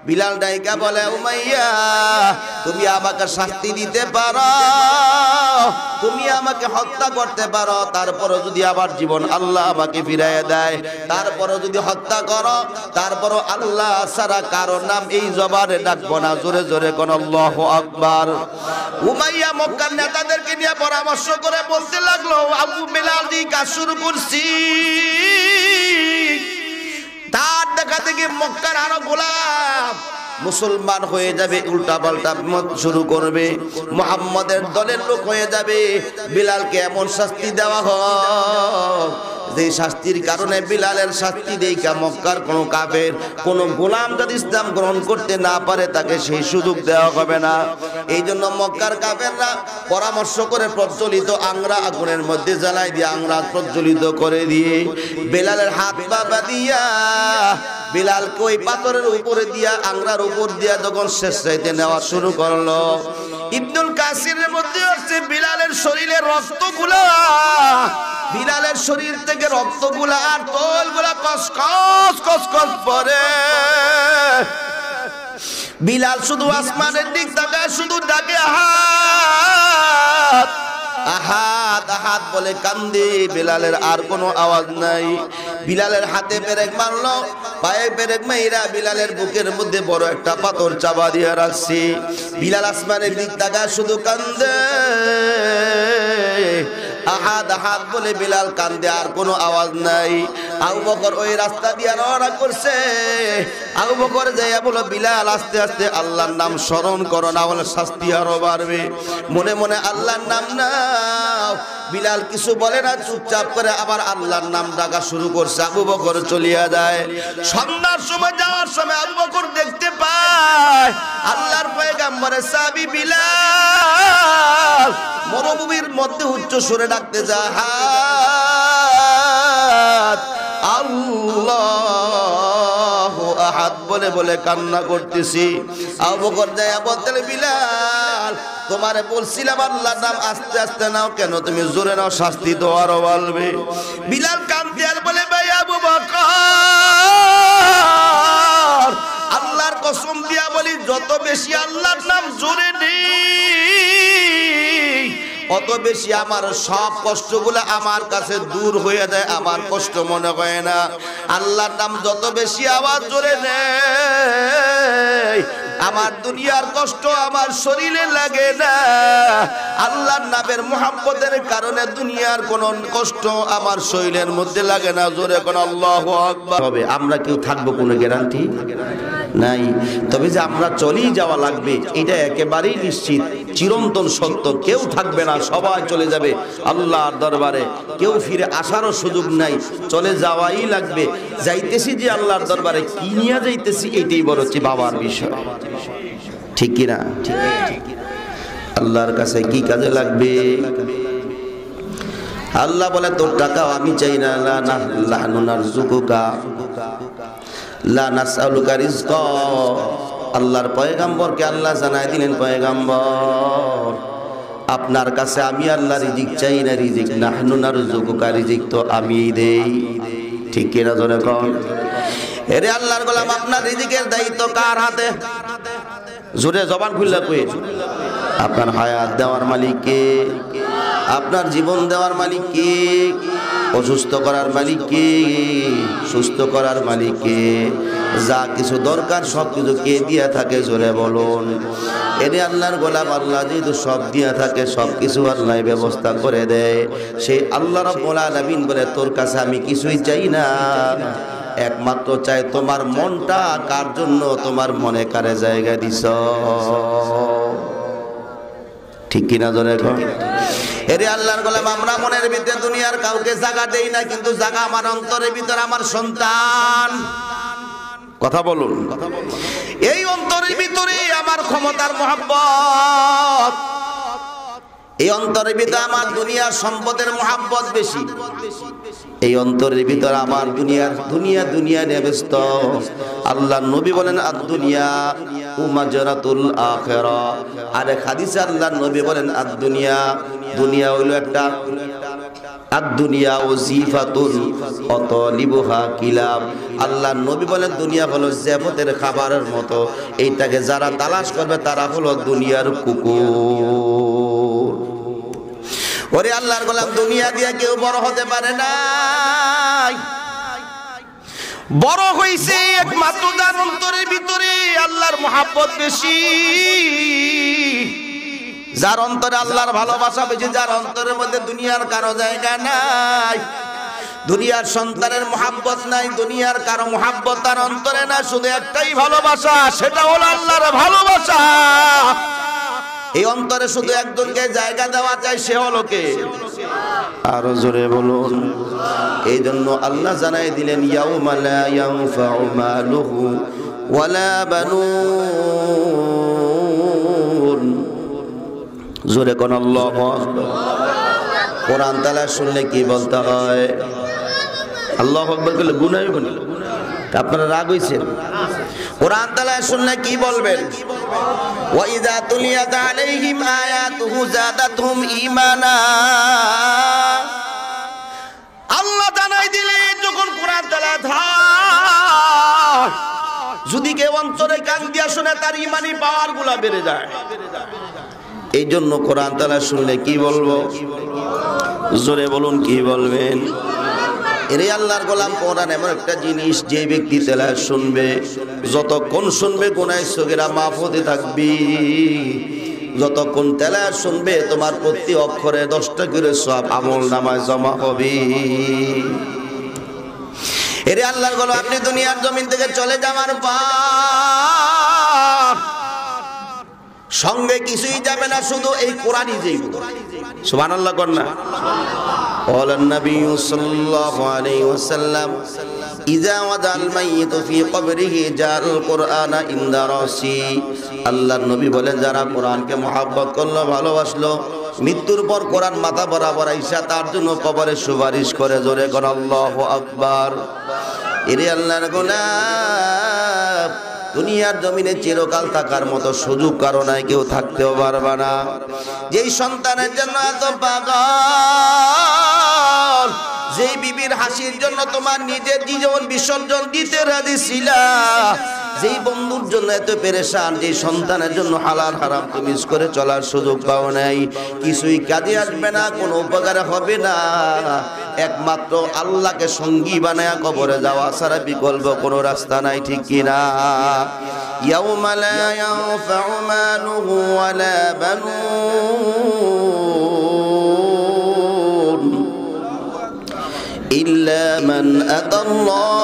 বিলাল ডাইকা বলে উমাইয়া তুমি আমাকে শাস্তি দিতে পারো, তুমি আমাকে হত্যা করতে পারো, তারপরও যদি আবার জীবন আল্লাহ আমাকে ফিরাইয়া দেয়, তারপরও যদি হত্যা করো, তারপরও আল্লাহ ছাড়া কারো নাম এই জবানে ডাকবো না। জোরে জোরে কোন আল্লাহু আকবার। উমাইয়া মক্কার নেতাদেরকে নিয়ে পরামর্শ করে বলতে লাগলো, আবু বিলাল দিয়ে কাজ শুরু করছি, তার দেখা দেখি মক্কার আরো গোলাম মুসলমান হয়ে যাবে, উল্টা পাল্টা মত শুরু করবে, মুহাম্মাদের দলের লোক হয়ে যাবে। বিলালকে এমন শাস্তি দেওয়া হোক যে শাস্তির কারণে বিলালের শাস্তি দেখা মক্কার কোন কাফের, কোন গোলাম যদি ইসলাম গ্রহণ করতে না পারে তাকে সেই সুযোগ দেওয়া হবে না। এই জন্য মক্কার কাফেররা পরামর্শ করে প্রজ্বলিত আংরা আগুনের মধ্যে জ্বালাই দিয়ে আংরা প্রজ্বলিত করে দিয়ে বিলালের হাত পা বাঁধিয়া বিলালকে ওই পাথরের উপরে দিয়া আংরার উপর দিয়া যখন শেষ চাইতে নেওয়া শুরু করলো, ইবনুল কাসিরের মধ্যে হচ্ছে বিলালের শরীরে রক্তগুলা, বিলালের শরীর থেকে রক্তগুলা আর তোলগুলা কসকস কসকস পড়ে। বিলাল শুধু আসমানের দিক তাকায়, শুধু ডাকে আহাদ আহাদ আহাদ বলে কান্দে। বিলালের আর কোনো আওয়াজ নাই। বিলালের হাতে পেরেক মারলো, পায়ে পেরেক মাইরা বিলালের বুকের মধ্যে বড় একটা পাথর চাপা দিয়ে রাখছি। বিলাল আসমানের দিক তাকায়, শুধু কান্দে আহাদ আহাদ বলে বিলাল কান্দে, আর কোনো আওয়াজ নাই। আবু বকর ওই রাস্তা দিয়ে রওনা করছে। আবু বকর যাইয়া বলো, বিলাল আস্তে আস্তে আল্লাহর নাম স্মরণ করো, না হলে শাস্তি আরো বাড়বে। মনে মনে আল্লাহর নাম নাও। বিলাল কিছু বলে না, চুপচাপ করে আবার আল্লাহর নাম ডাকা শুরু করছে। আবু বকর চলিয়া যায়। সন্ধ্যার সময় যাওয়ার সময় আবু বকর দেখতে পায় আল্লাহর পয়গম্বরের সাহাবী বিলাল মরুভূমির মধ্যে উচ্চ সুরে ডাকতে যায়, আহাদ আল্লাহু আহাদ বলে বলে কান্না করতেছি। আবু বকর যায় বলতে, বিলাল তোমারে বলছিলাম আল্লাহর নাম আস্তে আস্তে নাও, কেন তুমি জোরে নাও, শাস্তি তো আরো বলবে। বিলাল কান্দে আর বলে, ভাই আবু বকর আল্লাহর কসম দিয়া বলি, যত বেশি আল্লাহর নাম জোরে নেই অত বেশি আমার সব কষ্টগুলো আমার কাছে দূর হয়ে যায়, আমার কষ্ট মনে হয় না। আল্লাহর নাম যত বেশি আওয়াজ জোরে নেই আমার দুনিয়ার কষ্ট আমার শরীরে লাগে না। আল্লাহর নামের মুহাব্বতের কারণে দুনিয়ার কোনো কষ্ট আমার শরীরের মধ্যে লাগে না। জোরে কোন আল্লাহু আকবার। তবে আমরা কেউ থাকবো কোনো গ্যারান্টি নাই, তবে যে আমরা চলেই যাওয়া লাগবে এটা একেবারেই নিশ্চিত, চিরন্তন সত্য। কেউ থাকবে না, সবাই চলে যাবে আল্লাহর দরবারে, কেউ ফিরে আসারও সুযোগ নাই, চলে যাওয়াই লাগবে। যাইতেছি যে আল্লাহর দরবারে, কি নিয়ে যাইতেছি এটাই বড় হচ্ছে বাবার বিষয়, ঠিক কিনা? আল্লাহর কাছে কি কাজে লাগবে? আল্লাহ বলে, তোর টাকাও আমি চাই না, লা নারযুকুকা লা নাসআলুকা রিজকা। আল্লাহর পয়গম্বরকে আল্লাহ জানাই দিলেন, পয়গম্বর আপনার কাছে আমি আল্লাহ রিজিক চাই না, রিজিক নাহনু নারযুকুকা, রিজিক তো আমি দেই, ঠিক কিনা? জোরে কোন। এরে আল্লাহর গোলাম, আপনার রিজিকের দায়িত্ব কার হাতে? জোরে জবান খুললা কই। আপনার হায়াত দেওয়ার মালিক কে? আপনার জীবন দেওয়ার মালিক কে? অসুস্থ করার মালিক কে? সুস্থ করার মালিক কে? যা কিছু দরকার সব কিছু কে দিয়া থাকে? জোরে বলুন। এনে আল্লাহর গোলাম, আল্লাহ যেহেতু সব দিয়া থাকে, সব কিছু আল্লাহ ব্যবস্থা করে দেয়। সেই আল্লাহ রাব্বুল আলামিন বলে, তোর কাছে আমি কিছুই চাই না, একমাত্র চাই তোমার মনটা কার জন্য, তোমার মনে কারে জায়গা দিছ, ঠিক কিনা? জোরে কর। এরে আল্লাহর গোলাম, আমরা মনের ভিতরে দুনিয়ার কাউকে জায়গা দেই না, কিন্তু জায়গা আমার অন্তরের ভিতরে আমার সন্তান। কথা বলুন। এই অন্তরের ভিতরে আমার ক্ষমতার মহব্বত, এই অন্তরের ভিতরে আমার দুনিয়ার সম্পদের মহব্বত বেশি। এই অন্তরের ভিতরে আমার দুনিয়া নিয়ে ব্যস্ত। আল্লাহ নবী বলেন, আদ-দুনিয়া উমাজরাতুল আখিরাহ। আরেক হাদিসে আল্লাহ নবী বলেন, আদ-দুনিয়া, দুনিয়া হইল একটা আদ-দুনিয়া ওয়াজিফাতুন অতালিবুহা কিলাব। আল্লাহর নবী বলেন দুনিয়া হলো জেফতের খাবারের মতো, এইটাকে যারা তালাশ করবে তারা হলো দুনিয়ার কুকুর। ওরে আল্লাহর গোলাম, দুনিয়া দিয়ে কেউ বড় হতে পারে না। বড় হইছে একমাত্র যার অন্তরের ভিতরে আল্লাহর মহব্বত বেশি, যার অন্তরে আল্লাহর ভালোবাসা বেশি, যার অন্তরের মধ্যে দুনিয়ার কারো জায়গা নাই, দুনিয়ার সন্তানের মহব্বত নাই, দুনিয়ার কারো মহব্বত তার অন্তরে না, শুধু একটাই ভালোবাসা, সেটা হলো আল্লাহর ভালোবাসা। এই অন্তরে শুধু একজনকে জায়গা দেওয়া চাই, সে হলো কে? আরো জোরে বলুন। এই জন্য আল্লাহ জানাই দিলেন ইয়াউমা লা ইয়ানফাউ মালুহু ওয়ালা বানুন। জোরে কোন আল্লাহু আকবার। কোরআন তাআলা শুনলে কি বলতে হয়? আল্লাহু আকবার বলে গুনাহ হবে না? আপনারা রাগ হইছেন? কোরআন তাআলা শুনলে কি বলবেন? ওয়া ইযা তুলিয়াত আলাইহিম আয়াতুহু যাদাতহুম ঈমানা। আল্লাহ জানাই দিলেন যখন কোরআন তেলাওয়াত হয়, যদি কেউ অন্তরে কান দিয়া শুনে তার ঈমানি পাওয়ার গুলা বেড়ে যায়। এই জন্য কোরআন তেলাওয়াত শুনলে কি বলবো? জোরে বলুন, কি বলবেন? এরে আল্লাহর গোলাম, কোরআন এমন একটা জিনিস, যে ব্যক্তি তেলাওয়াত শুনবে, যতক্ষণ শুনবে গুনাহ সগীরা মাফ হতে থাকবে। যতক্ষণ তেলাওয়াত শুনবে তোমার প্রতি অক্ষরে 10টা করে সওয়াব আমলনামায় জমা হবে। এরে আল্লাহর গোলাম, আপনি দুনিয়ার জমিন থেকে চলে যাওয়ার পর সঙ্গে কিছুই যাবে না, শুধু এই কোরআনই যাইবে। সুবহানাল্লাহ কর না। ক্বালান নবী সাল্লাল্লাহু আলাইহি ওয়াসাল্লাম ইযা ওয়াদাল মাইয়িতু ফি কবরিহি জাল কুরআনা ইনদা রাসি। আল্লাহর নবী বলেন, যারা কোরআনকে মহব্বত করলো, ভালোবাসলো, মৃত্যুর পর কোরআন মাথা বরাবর আইসা তার জন্য কবরে সুপারিশ করে। জোরে কোন আল্লাহু আকবার। এরে আল্লাহর গোলাম, দুনিয়ার জমিনে চিরকাল থাকার মতো সুযোগ কারো নাই, কেউ থাকতেও পারবে না। যেই সন্তানের জন্য এত পাগল, যেই বিবির হাসির জন্য তোমার নিজের জীবন বিসর্জন দিতে রাজি ছিলা, যেই বন্ধুর জন্য এত পেরেশান, যেই সন্তানের জন্য হালাল হারাম তুমি করে চলার সুযোগ পাও নাই, কিছুই কাজে আসবে না, কোনো উপকার হবে না। একমাত্র আল্লাহকে সঙ্গী বানায়া কবরে যাওয়া ছাড়া বিকল্প কোনো রাস্তা নাই, ঠিক কিনা? ইয়াউমা লা ইয়ানফাউ মালুহু ওয়ালা বানুন ইল্লা মান আতাল্লাহ।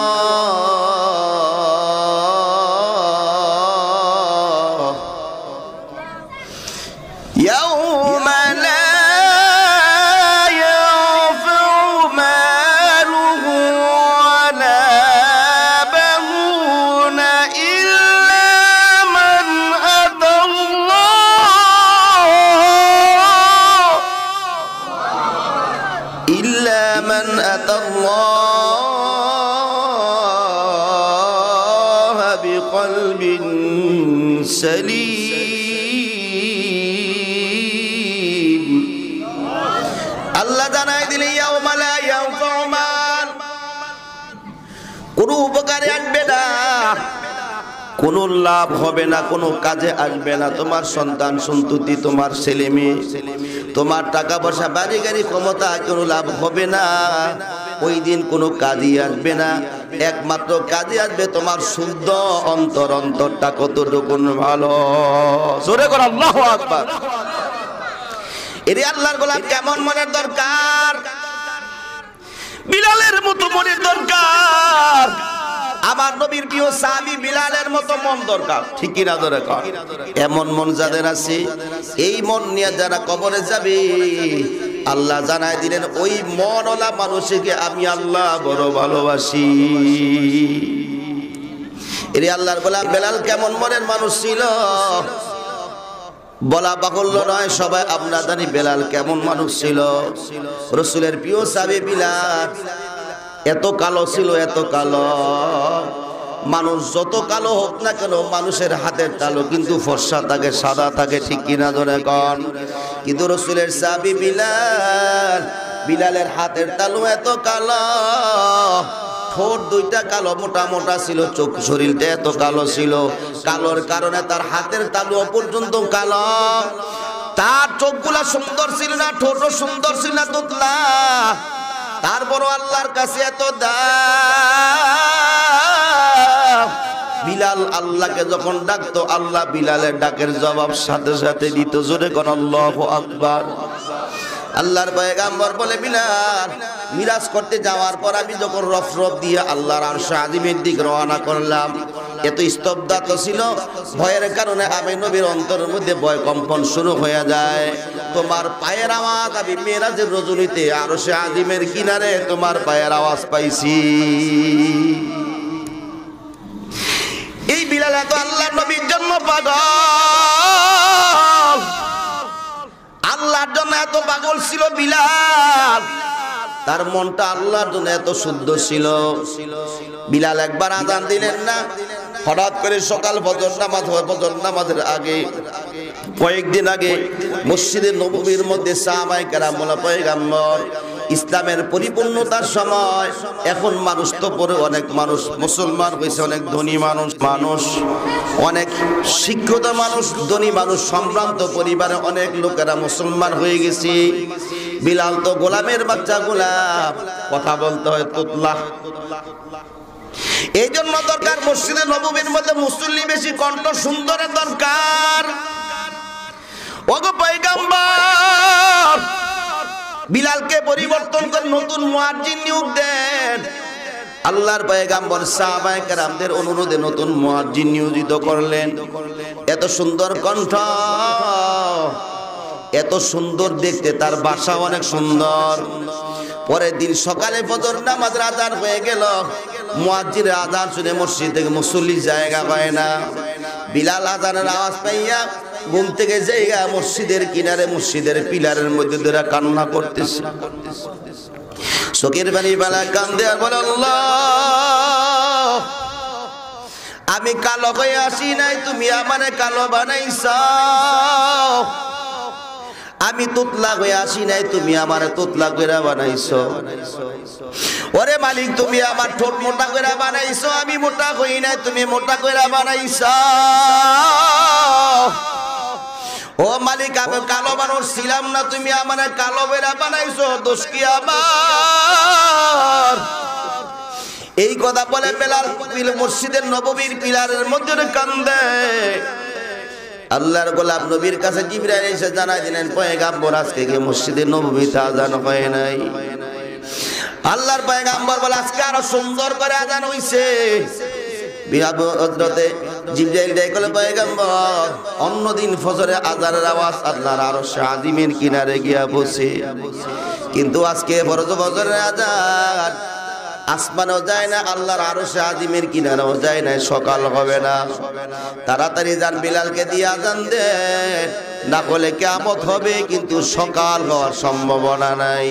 ইয়াউমা লা ইয়ানফাউ মালুহু ওয়ালা বানুন ইল্লা মান আতাল্লাহ, ইল্লা মান আতাল্লাহ বিকলবিন সালিম। আল্লাহ জানাই দিলে ইয়াউমা লা ইয়ানফাউ মাল, কোনো উপকারে আসবে না, কোনো লাভ হবে না, কোনো কাজে আসবে না। তোমার সন্তান সন্ততি, তোমার ছেলে মেয়ে, তোমার টাকা পয়সা, বাড়ি গাড়ি, ক্ষমতা, কোনো লাভ হবে না। ওই দিন কোনো কাজই আসবে না। একমাত্র কাজে আসবে তোমার শুদ্ধ অন্তর। অন্তরটা কতটুকু ভালো? জোরে করে আল্লাহু আকবার। এরে আল্লাহর গোলাম, কেমন মনের দরকার? বিলালের মতো মনের দরকার। আমার নবীর প্রিয় সাহাবী বিলালের মতো মন দরকার, ঠিক কি না? ধরে কর। এমন মন যাদের আছে, এই মন নিয়ে যারা কবরে যাবে, আল্লাহ জানাই দিলেন ওই মনওয়ালা মানুষকে আমি আল্লাহ বড় ভালোবাসি। এরে আল্লাহর গোলাম, বেলাল কেমন মনের মানুষ ছিল বলা বাহুল্য নয়, সবাই আপনারা জানি বেলাল কেমন মানুষ ছিল। রাসূলের প্রিয় সাহাবী বিলাল এত কালো ছিল, এত কালো। মানুষ যত কালো হোক না কেন, মানুষের হাতের তালু কিন্তু ফর্সা থাকে, সাদা থাকে, ঠিক কিনা? ধরে কন। কিন্তু রাসূলের সাহাবী বিলাল, বিলালের হাতের তালু এত কালো, ঠোঁট দুইটা কালো, মোটা মোটা ছিল, চোখ শরীরটা এত কালো ছিল, কালোর কারণে তার হাতের তালু পর্যন্ত কালো। তার চোখগুলা সুন্দর ছিল না, ঠোঁটও সুন্দর ছিল না, তুতলা। তারপরও আল্লাহর কাছে এত দাম। বিলাল আল্লাহকে যখন ডাকতো, আল্লাহ বিলালের ডাকের জবাব সাথে সাথে দিত। জোরে কোন আল্লাহু আকবার। আল্লাহর পয়গম্বর বলে, বিলাল মিরাজ করতে যাওয়ার পর আমি যখন রফ রফ দিয়ে আল্লাহর আরশ আজিমের দিক রওনা করলাম, এত স্তব্ধতা ছিল, ভয়ের কারণে আমি নবীর অন্তরের মধ্যে ভয় কম্পন শুরু হয়ে যায়। তোমার পায়ের আওয়াজ আমি মেরাজের রজনীতে আরশ আজিমের কিনারে তোমার পায়ের আওয়াজ পাইছি। এই বিলাল এত আল্লাহর নবীর জন্য পাগল, আল্লাহর জন্য এত পাগল ছিল বিলাল। তার মনটা আল্লাহর জন্য এত শুদ্ধ ছিল। বিলাল একবার আযান দিলেন না, হঠাৎ করে সকাল ফজর নামাজের আগে, কয়েকদিন আগে মসজিদে নববীর মধ্যে সাহাবায়ে কেরাম বলা, পয়গম্বর ইসলামের পরিপূর্ণতার সময়, এখন মানুষ তো পরে অনেক মানুষ মুসলমান হয়েছে, অনেক ধনী মানুষ, অনেক শিক্ষিত মানুষ, ধনী মানুষ, সম্ভ্রান্ত পরিবারে অনেক লোকেরা মুসলমান হয়ে গেছে। বিলাল তো গোলামের বাচ্চা, গোলাম, কথা বলতে হয় তুতলা। এই জন্য দরকার মসজিদে নববীর মধ্যে মুসল্লি বেশি, কণ্ঠ সুন্দরের দরকার। ওগো পয়গম্বর, বিলালকে পরিবর্তন করে নতুন মুয়াজ্জিন নিয়োগ দেন। আল্লাহর পয়গম্বর সাহাবায়ে কেরামদের অনুরোধে নতুন মুয়াজ্জিন নিয়োজিত করলেন। এত সুন্দর কণ্ঠ, এত সুন্দর দেখতে, তার বাসা অনেক সুন্দর। পরের দিন সকালে ফজর নামাজের আযান হয়ে গেল, মুয়াজ্জিনের আযান শুনে মসজিদ থেকে মুসল্লি জায়গা পায় না। বিলাল আযানের আওয়াজ পাইয়া ঘুম থেকে জায়গা মসজিদের কিনারে, মসজিদের পিলারের মধ্যে ধরে কান্না করতেছে। চোখের পানি বেলা কান্দে আর বলে, আল্লাহ, আমি কালো হয়ে আসি নাই, তুমি আমারে কালো বানাইছো। আমি তুতলা হয়ে আসি নাই, তুমি আমারে তুতলা করে বানাইছো। ওরে মালিক, তুমি আমার ঠোঁট মোটা করে বানাইছো, আমি মোটা হই নাই, তুমি মোটা করে বানাইছো। ও মালিক, আমি কালো মানুষ ছিলাম না, তুমি আমারে কালো করে বানাইছো, দোষ কি আমার? এই কথা বলে বেলাল মসজিদের নববীর পিলারের মধ্যে কান্দে। আল্লাহর গোলাম নবীর কাছে জিবরাইল এসে জানাই দিলেন, পয়গম্বর আজকে কি মসজিদে নববীতে আযান হয় নাই? আল্লাহর পয়গম্বর বলে, আজকে আরো সুন্দর করে আযান হইছে। হযরতে জিবরাইল ডাক করলে, পয়গম্বর অন্যদিন ফজরে আযানের আওয়াজ আল্লাহর আরশ আজিমের কিনারে গিয়া বসে, কিন্তু আজকে ফজরের আযান আসমানেও যায় না, আল্লাহর আরশ আজিমের কিনারেও যায় না, সকাল হবে না। তাড়াতাড়ি যান, বিলালকে দিয়ে আযান দেন, না হলে কিয়ামত হবে, কিন্তু সকাল হওয়ার সম্ভাবনা নাই।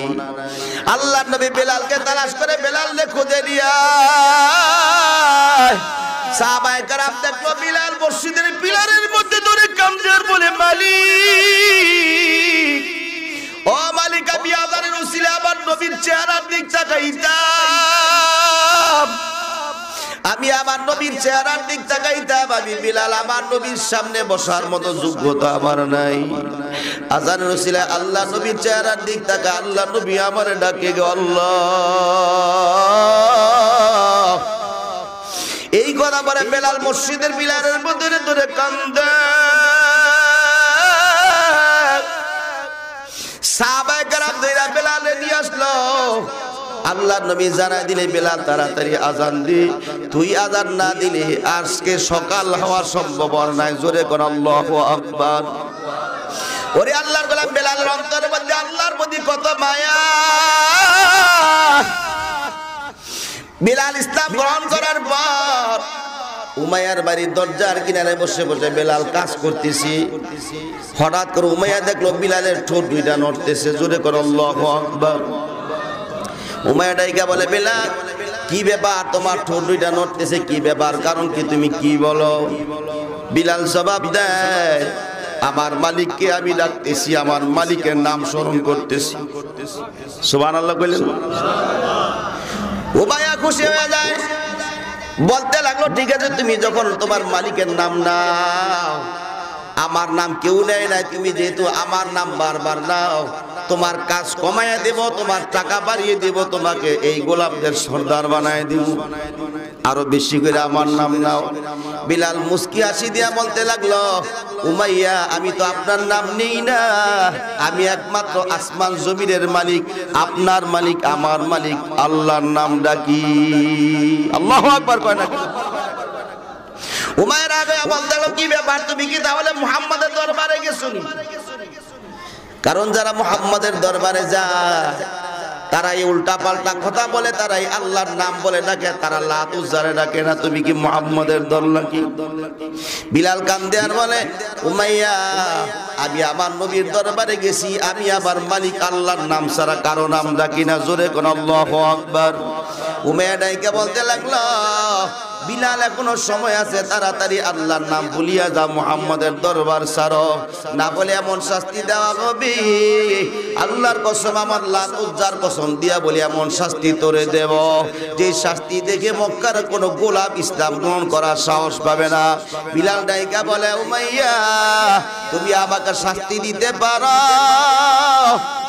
আল্লাহর নবী বিলালকে তালাশ করে বেলালকে খুঁজে নিয়ে সাহাবায়ে কেরাম দেখলো বিলাল মসজিদের পিলারের মধ্যে ধরে কান্দে আর বলে, মালিক, ও মালিক, আমি আযানের উসিলা আমার নবীর চেহারার দিক তাকাইতাম, আমি আমার নবীর চেহারার দিক তাকাইতাম। আমি বিলাল, আমার নবীর সামনে বসার মতো যোগ্যতা আমার নাই। আযানের উসিলা আল্লাহ নবীর চেহারার দিক তাকা, আল্লাহ নবী আমারে ডাকে গো আল্লাহ। এই কথা বলে বেলাল মসজিদের পিলারের মধ্যে ধরে কান্দে। সাহাবায়ে কেরাম ধরে বেলালে নিয়ে আসলো। আল্লাহর নবী জানাই দিলে, বেলাল তাড়াতাড়ি আযান দি, তুই আযান না দিলে আজকে সকাল হওয়ার সম্ভাবনা নাই। জোরে কোন আল্লাহু আকবার। ওরে আল্লাহর গোলাম বেলালের অন্তরের মধ্যে আল্লাহর প্রতি কত মায়া। বিলাল ইসলাম গ্রহণ করার পর উমাইয়ার বাড়ির দরজার কিনারে বসে বসে বেলাল কাজ করতেছি। হঠাৎ করে উমাইয়া দেখলো বিলালের ঠোঁট দুইটা নড়তেছে। জোরে করে আল্লাহু আকবার। উমাইয়া ডাইকা বলে, বেলাল কি ব্যাপার, তোমার ঠোঁট দুইটা নড়তেছে, কি ব্যাপার, কারণ কি, তুমি কি বলো? বিলাল জবাব দেয়, আমার মালিককে আমি ডাকতেছি, আমার মালিকের নাম স্মরণ করতেছি। সুবহানাল্লাহ কইলেন। উমাইয়া খুশি হয়ে যায়, বলতে লাগলো ঠিক আছে, তুমি যখন তোমার মালিকের নাম নাও, আমার নাম কেউ নেয় নাই, তুমি যেহেতু আমার নাম বারবার নাও, তোমার কাজ কমাইয়া দেব, তোমার টাকা বাড়িয়ে দেব, তোমাকে এই গোলামদের সর্দার বানায় দেব, আরো বেশি করে আমার নাম নাও। বিলাল মুস্কি হাসি দিয়া বলতে লাগলো, উমাইয়া আমি তো আপনার নাম নেই না, আমি একমাত্র আসমান জমিনের মালিক, আপনার মালিক আমার মালিক, আল্লাহর নাম ডাকি। আল্লাহু আকবার কয় না? উমাইয়া আগে বলতে লাগলো, কি ব্যাপার, তুমি কি তাহলে মুহাম্মাদের দরবারে গেছো? কারণ যারা মুহাম্মাদের দরবারে যায় তারা এই উল্টা পাল্টা কথা বলে, তারা এই আল্লাহর নাম বলে ডাকে, তারা লাত উজ্জারে ডাকে না। তুমি কি মুহাম্মাদের দল নাকি? বিলাল কান্দে আর বলে, উমাইয়া আমি আমার নবীর দরবারে গেছি, আমি আবার মালিক আল্লাহর নাম ছাড়া কারো নাম ডাকি না। জোরে কোন আল্লাহু আকবার। উমাইয়া ডাইকে বলতে লাগলো, বিলাল এখনো সময় আছে, তাড়াতাড়ি আল্লাহর নাম ভুলিয়া যা, মুহাম্মাদের দরবার ছাড়ো, না বলে এমন শাস্তি দেওয়া হবে, আল্লাহর কসম, আমার লাত উজ্জার কসম দিয়া বলি এমন শাস্তি তোরে দেব, যে শাস্তি দেখে মক্কার কোনো গোলাপ ইসলাম গ্রহণ করার সাহস পাবে না। বিলাল ডাইকা বলে, উমাইয়া তুমি আমাকে শাস্তি দিতে পারো,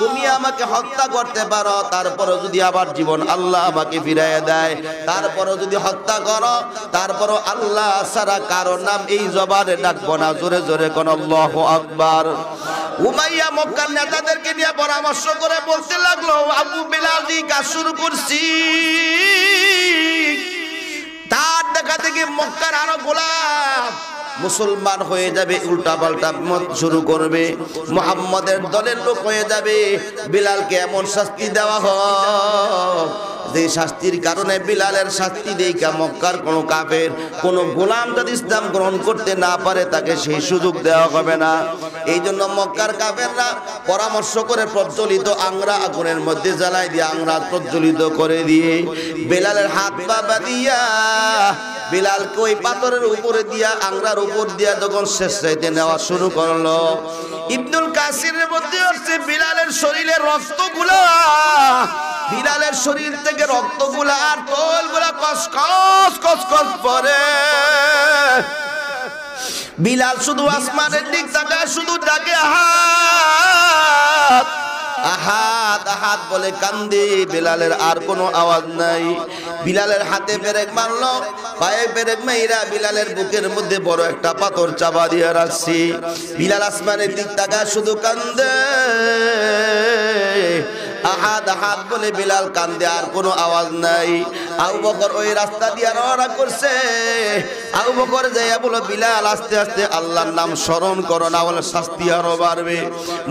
তুমি আমাকে হত্যা করতে পারো, তারপরও যদি আবার জীবন আল্লাহ আমাকে ফিরাইয়া দেয়, তারপরও যদি হত্যা করো, তারপরও আল্লাহ ছাড়া কারো নাম এই জবানে ডাকবো না। জোরে জোরে কোন আল্লাহু আকবার। উমাইয়া মক্কার নেতাদেরকে নিয়ে পরামর্শ করে বলতে লাগলো, আবু বিলাল কাজ শুরু করছি, তার দেখা দেখি মক্কার আরো গোলাম মুসলমান হয়ে যাবে, উল্টা পাল্টা মত শুরু করবে, মুহাম্মাদের দলের লোক হয়ে যাবে। বিলালকে এমন শাস্তি দেওয়া হোক যে শাস্তির কারণে বিলালের শাস্তি দেখা মক্কার কোন কাফের, কোন গোলাম যদি ইসলাম গ্রহণ করতে না পারে, তাকে সেই সুযোগ দেওয়া হবে না। এই জন্য মক্কার কাফেররা পরামর্শ করে প্রজ্বলিত আংরা আগুনের মধ্যে জ্বালাই দিয়ে আংরা প্রজ্বলিত করে দিয়ে বিলালের হাত পা বাঁধিয়া বিলালকে ওই পাথরের উপরে দিয়া আংরার উপর দিয়া যখন শেষ চাইতে নেওয়া শুরু করলো, ইবনুল কাসিরের মধ্যে হচ্ছে বিলালের শরীরের রক্তগুলা, বিলালের শরীর থেকে রক্তগুলা আর তোলগুলা কসকস কসকস পড়ে। বিলাল শুধু আসমানের দিক তাকায়, শুধু ডাকে আহাদ আহাদ আহাদ বলে কান্দে। বিলালের আর কোনো আওয়াজ নাই। বিলালের হাতে পেরেক মারলো, পায়ে পেরেক মাইরা বিলালের বুকের মধ্যে বড় একটা পাথর চাপা দিয়ে রাখছি। বিলাল আসমানের দিক তাকায়, শুধু কান্দে আহাদ আহাদ বলে বিলাল কান্দে, আর কোনো আওয়াজ নাই। আবু বকর ওই রাস্তা দিয়ে রওনা করছে। আবু বকর যাইয়া বলো, বিলাল আস্তে আস্তে আল্লাহর নাম স্মরণ করো, না বলে শাস্তি আরো বাড়বে।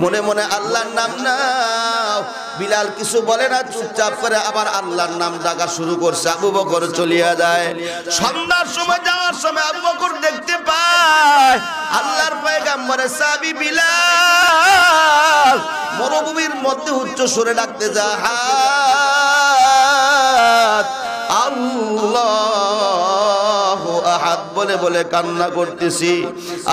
মনে মনে আল্লাহর নাম নাও। বিলাল কিছু বলে না, চুপচাপ করে আবার আল্লাহর নাম ডাকা শুরু করছে। আবু বকর চলিয়া যায়। সন্ধ্যার সময় যাওয়ার সময় আবু বকর দেখতে পায় আল্লাহর পয়গম্বরের সাহাবী বিলাল মরুভূমির মধ্যে উচ্চ সুরে ডাকতে যায়, আল্লাহু আহাদ বলে বলে কান্না করতেছি।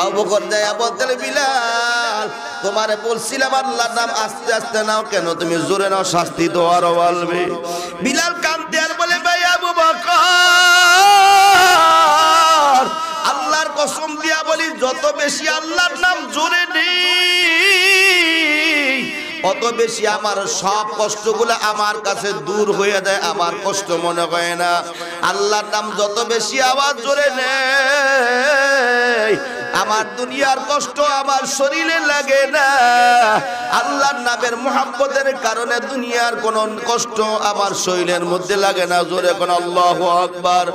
আবু বকর যায়া বলতে, বিলাল তোমারে বলছিলাম আল্লাহর নাম আস্তে আস্তে নাও, কেন তুমি জোরে নাও, শাস্তি তো আরো বাড়বে। বিলাল কান্দে আর বলে, ভাই আবু বকর আল্লাহর কসম দিয়া বলি, যত বেশি আল্লাহর নাম জোরে নেই, অত বেশি আমার সব কষ্টগুলো আমার কাছে দূর হয়ে যায়, আমার কষ্ট মনে হয় না। আল্লাহর নাম যত বেশি আওয়াজ জোরে নেই, আমার দুনিয়ার কষ্ট আমার শরীরে লাগে না। আল্লাহর নামের মুহাব্বতের কারণে দুনিয়ার কোন কষ্ট আমার শরীরের মধ্যে লাগে না। জোরে কোন আল্লাহু আকবার।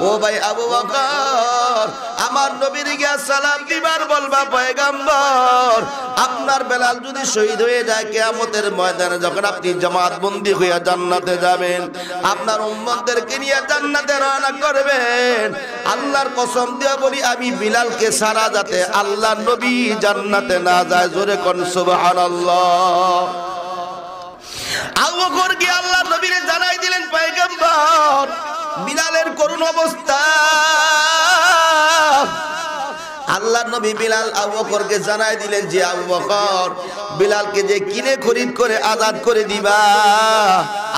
ও ভাই আবু বকর, আমার নবীর গিয়া সালাম দিবার বলবা, পয়গম্বর আপনার বেলাল যদি শহীদ হয়ে যায়, কিয়ামতের ময়দানে যখন আপনি জামাত বন্দী হইয়া জান্নাতে যাবেন, আপনার উম্মতদেরকে নিয়ে জান্নাতে রওনা করবেন, আল্লাহর কসম দিয়া বলি, আমি বিলালকে সারা যাতে আল্লাহর নবী জান্নাতে না যায়। জোরে কোন সুবহানাল্লাহ। আবু বকর গিয়ে আল্লাহর নবীরে জানাই দিলেন, পয়গম্বর বিলালের করুণ অবস্থা। আল্লাহর নবী বিলাল আবু বকরকে জানাই দিলেন যে আবু বকর, বিলালকে যে কিনে খরিদ করে আজাদ করে দিবা,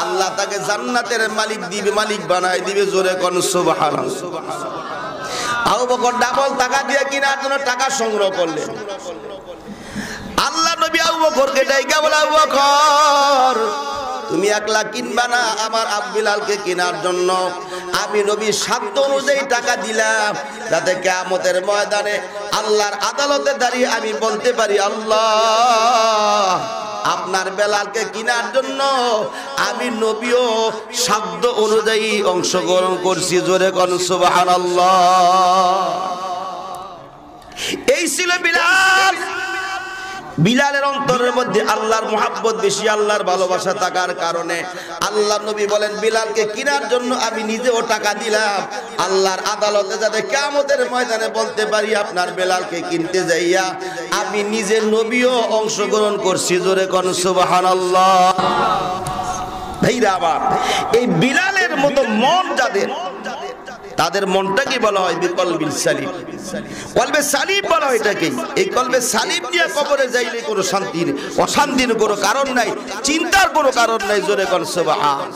আল্লাহ তাকে জান্নাতের মালিক দিবে, মালিক বানাই দিবে। জোরে কোন সুবহানাল্লাহ। আবু বকর ডাবল টাকা দিয়ে কেনার জন্য টাকা সংগ্রহ করলেন। আল্লাহ নবী আবু বকরকে ডাইকা বলে, আবু বকর তুমি একলা কিনবা না, আমার বিলালকে কেনার জন্য আমি নবী সাধ্য অনুযায়ী টাকা দিলাম, যাতে কিয়ামতের ময়দানে আল্লাহর আদালতে দাঁড়িয়ে আমি বলতে পারি, আল্লাহ আপনার বেলালকে কেনার জন্য আমি নবীও সাধ্য অনুযায়ী অংশগ্রহণ করছি। জোরে কোন সুবহানাল্লাহ। এই ছিল বিলাল। বিলালের অন্তরের মধ্যে আল্লাহর মুহাব্বত বেশি, আল্লাহর ভালোবাসা থাকার কারণে আল্লাহ নবী বলেন, বিলালকে কেনার জন্য আমি নিজেও টাকা দিলাম, আল্লাহর আদালতে যাতে কিয়ামতের ময়দানে বলতে পারি, আপনার বেলালকে কিনতে যাইয়া আমি নিজে নবীও অংশগ্রহণ করছি। জোরে কোন সুবহানাল্লাহ। ভাইরা আমার, এই বিলালের মতো মন যাদের, তাদের মনটা কি বলা হয়? বিকলবিল সালিম। কলবে সালিম বলা হয় এটাকে। এই কলবে সালিম নিয়ে কবরে যাইলে কোনো শান্তির অশান্তির কোনো কারণ নাই, চিন্তার কোনো কারণ নাই। জোরে কোন সুবহান।